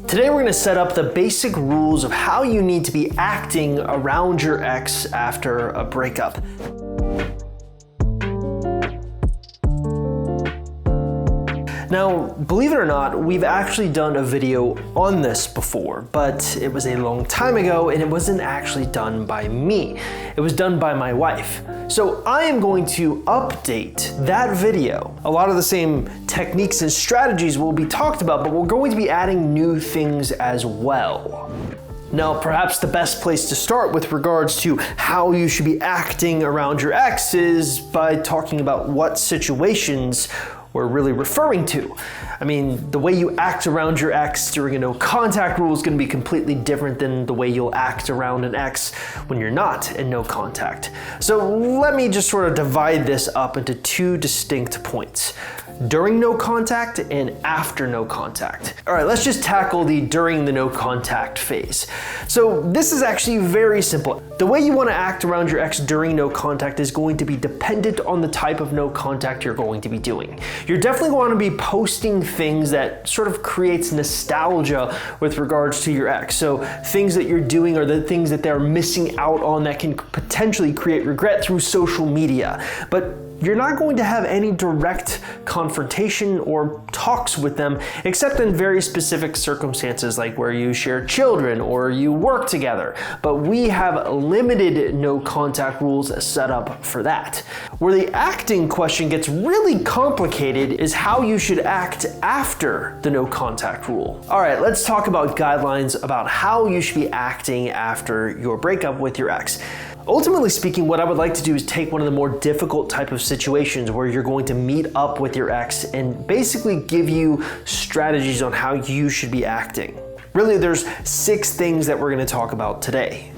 Today we're going to set up the basic rules of how you need to be acting around your ex after a breakup. Now, believe it or not, we've actually done a video on this before, but it was a long time ago and it wasn't actually done by me. It was done by my wife. So I am going to update that video. A lot of the same techniques and strategies will be talked about, but we're going to be adding new things as well. Now, perhaps the best place to start with regards to how you should be acting around your ex is by talking about what situations we're really referring to. I mean, the way you act around your ex during a no contact rule is going to be completely different than the way you'll act around an ex when you're not in no contact. So let me just sort of divide this up into two distinct points: during no contact and after no contact. All right, let's just tackle the during the no contact phase. So this is actually very simple. The way you want to act around your ex during no contact is going to be dependent on the type of no contact you're going to be doing. You're definitely going to be posting things that sort of creates nostalgia with regards to your ex. So things that you're doing are the things that they're missing out on that can potentially create regret through social media. But you're not going to have any direct confrontation or talks with them, except in very specific circumstances like where you share children or you work together. But we have limited no contact rules set up for that. Where the acting question gets really complicated is how you should act after the no contact rule. All right, let's talk about guidelines about how you should be acting after your breakup with your ex. Ultimately speaking, what I would like to do is take one of the more difficult type of situations where you're going to meet up with your ex and basically give you strategies on how you should be acting. Really, there's 6 things that we're going to talk about today.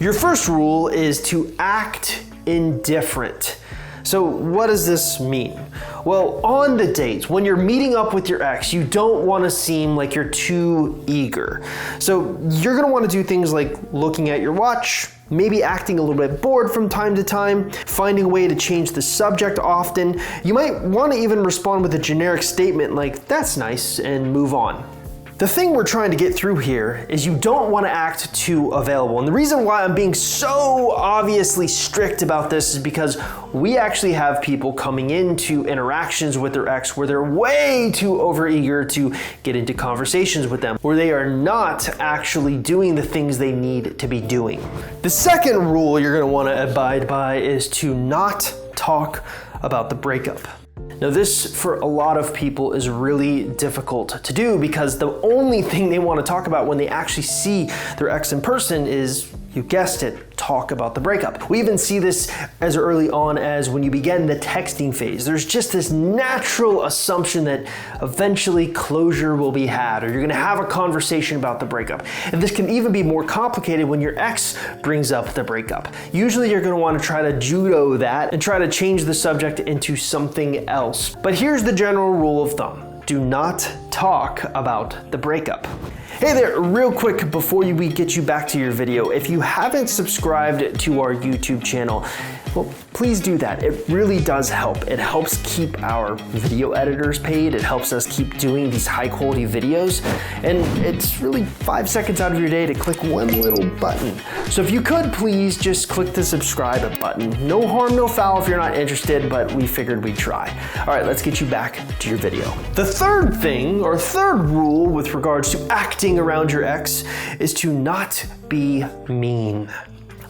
Your first rule is to act indifferent. So what does this mean? Well, on the dates, when you're meeting up with your ex, you don't want to seem like you're too eager. So you're going to want to do things like looking at your watch, maybe acting a little bit bored from time to time, finding a way to change the subject often. You might want to even respond with a generic statement like, "That's nice," and move on. The thing we're trying to get through here is you don't want to act too available. And the reason why I'm being so obviously strict about this is because we actually have people coming into interactions with their ex where they're way too overeager to get into conversations with them, where they are not actually doing the things they need to be doing. The second rule you're going to want to abide by is to not talk about the breakup. Now this, for a lot of people, is really difficult to do because the only thing they want to talk about when they actually see their ex in person is, you guessed it, talk about the breakup. We even see this as early on as when you begin the texting phase. There's just this natural assumption that eventually closure will be had, or you're going to have a conversation about the breakup. And this can even be more complicated when your ex brings up the breakup. Usually you're going to want to try to judo that and try to change the subject into something else. But here's the general rule of thumb: do not talk about the breakup. Hey there, real quick before we get you back to your video, if you haven't subscribed to our YouTube channel, well, please do that. It really does help. It helps keep our video editors paid. It helps us keep doing these high quality videos. And it's really 5 seconds out of your day to click one little button. So if you could, please just click the subscribe button. No harm, no foul if you're not interested, but we figured we'd try. All right, let's get you back to your video. The third thing, or third rule with regards to acting around your ex, is to not be mean.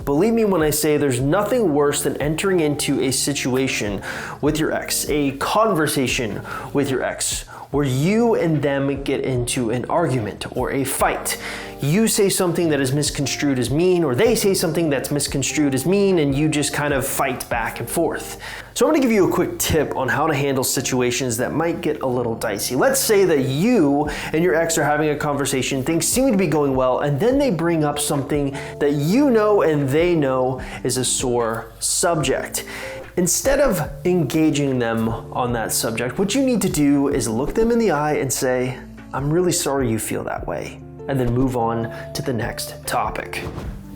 Believe me when I say there's nothing worse than entering into a situation with your ex, a conversation with your ex, where you and them get into an argument or a fight. You say something that is misconstrued as mean, or they say something that's misconstrued as mean, and you just kind of fight back and forth. So I'm gonna give you a quick tip on how to handle situations that might get a little dicey. Let's say that you and your ex are having a conversation, things seem to be going well, and then they bring up something that you know and they know is a sore subject. Instead of engaging them on that subject, what you need to do is look them in the eye and say, "I'm really sorry you feel that way," and then move on to the next topic.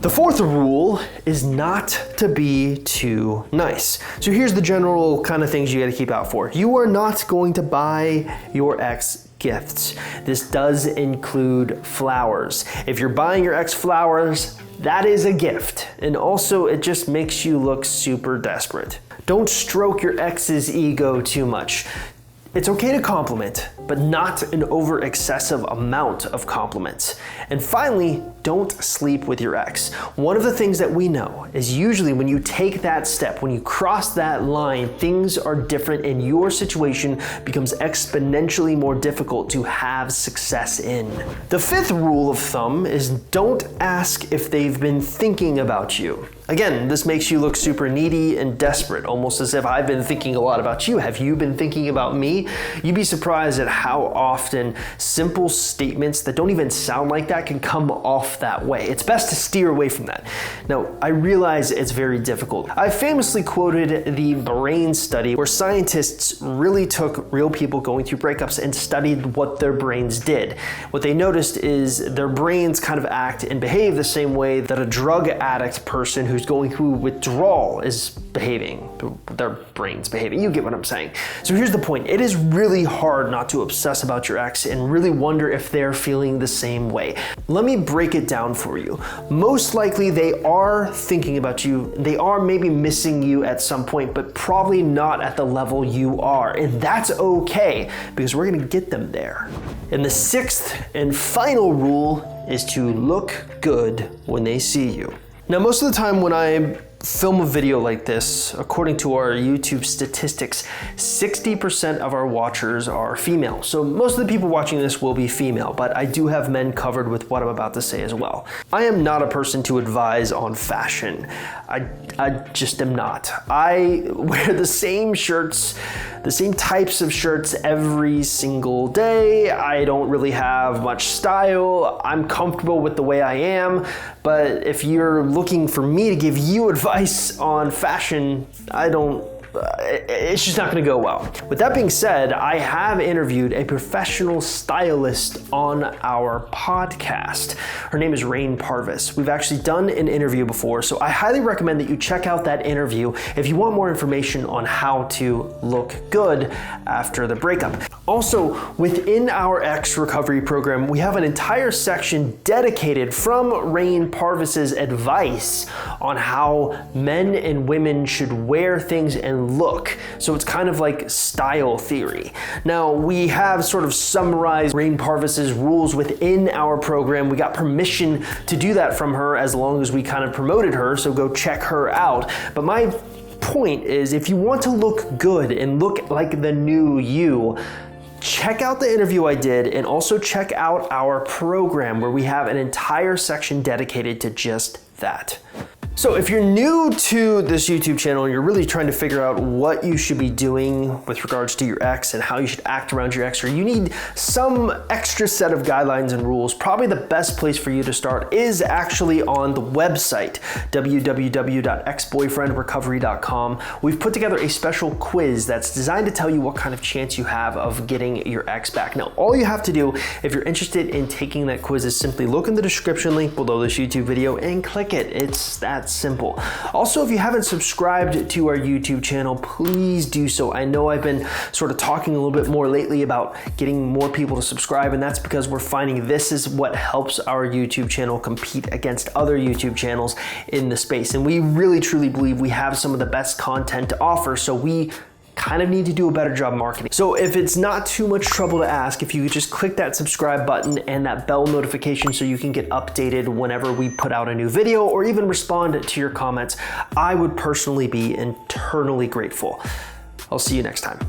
The fourth rule is not to be too nice. So here's the general kind of things you gotta keep out for. You are not going to buy your ex gifts. This does include flowers. If you're buying your ex flowers, that is a gift. And also, it just makes you look super desperate. Don't stroke your ex's ego too much. It's okay to compliment, but not an over excessive amount of compliments. And finally, don't sleep with your ex. One of the things that we know is usually when you take that step, when you cross that line, things are different and your situation becomes exponentially more difficult to have success in. The fifth rule of thumb is don't ask if they've been thinking about you. Again, this makes you look super needy and desperate, almost as if I've been thinking a lot about you. Have you been thinking about me? You'd be surprised at how often simple statements that don't even sound like that can come off that way. It's best to steer away from that. Now, I realize it's very difficult. I famously quoted the brain study where scientists really took real people going through breakups and studied what their brains did. What they noticed is their brains kind of act and behave the same way that a drug addict person who's going through withdrawal is behaving, their brain's behaving. You get what I'm saying. So here's the point. It is really hard not to obsess about your ex and really wonder if they're feeling the same way. Let me break it down for you. Most likely they are thinking about you. They are maybe missing you at some point, but probably not at the level you are. And that's okay because we're gonna get them there. And the sixth and final rule is to look good when they see you. Now, most of the time when I film a video like this, according to our YouTube statistics, 60% of our watchers are female. So most of the people watching this will be female, but I do have men covered with what I'm about to say as well. I am not a person to advise on fashion. I just am not. I wear the same shirts, the same types of shirts every single day. I don't really have much style. I'm comfortable with the way I am, but if you're looking for me to give you advice on fashion, it's just not gonna go well. With that being said, I have interviewed a professional stylist on our podcast. Her name is Rayne Parvis. We've actually done an interview before, so I highly recommend that you check out that interview if you want more information on how to look good after the breakup. Also, within our ex recovery program, we have an entire section dedicated from Rayne Parvis's advice on how men and women should wear things and look. So it's kind of like style theory. Now, we have sort of summarized Rayne Parvis's rules within our program. We got permission to do that from her as long as we kind of promoted her, so go check her out. But my point is, if you want to look good and look like the new you, check out the interview I did and also check out our program where we have an entire section dedicated to just that. So if you're new to this YouTube channel and you're really trying to figure out what you should be doing with regards to your ex and how you should act around your ex, or you need some extra set of guidelines and rules, probably the best place for you to start is actually on the website, www.exboyfriendrecovery.com. We've put together a special quiz that's designed to tell you what kind of chance you have of getting your ex back. Now, all you have to do if you're interested in taking that quiz is simply look in the description link below this YouTube video and click it. It's that simple. Also, if you haven't subscribed to our YouTube channel, please do so. I know I've been sort of talking a little bit more lately about getting more people to subscribe, and that's because we're finding this is what helps our YouTube channel compete against other YouTube channels in the space. And we really truly believe we have some of the best content to offer, so we kind of need to do a better job marketing. So if it's not too much trouble to ask, if you could just click that subscribe button and that bell notification so you can get updated whenever we put out a new video or even respond to your comments, I would personally be eternally grateful. I'll see you next time.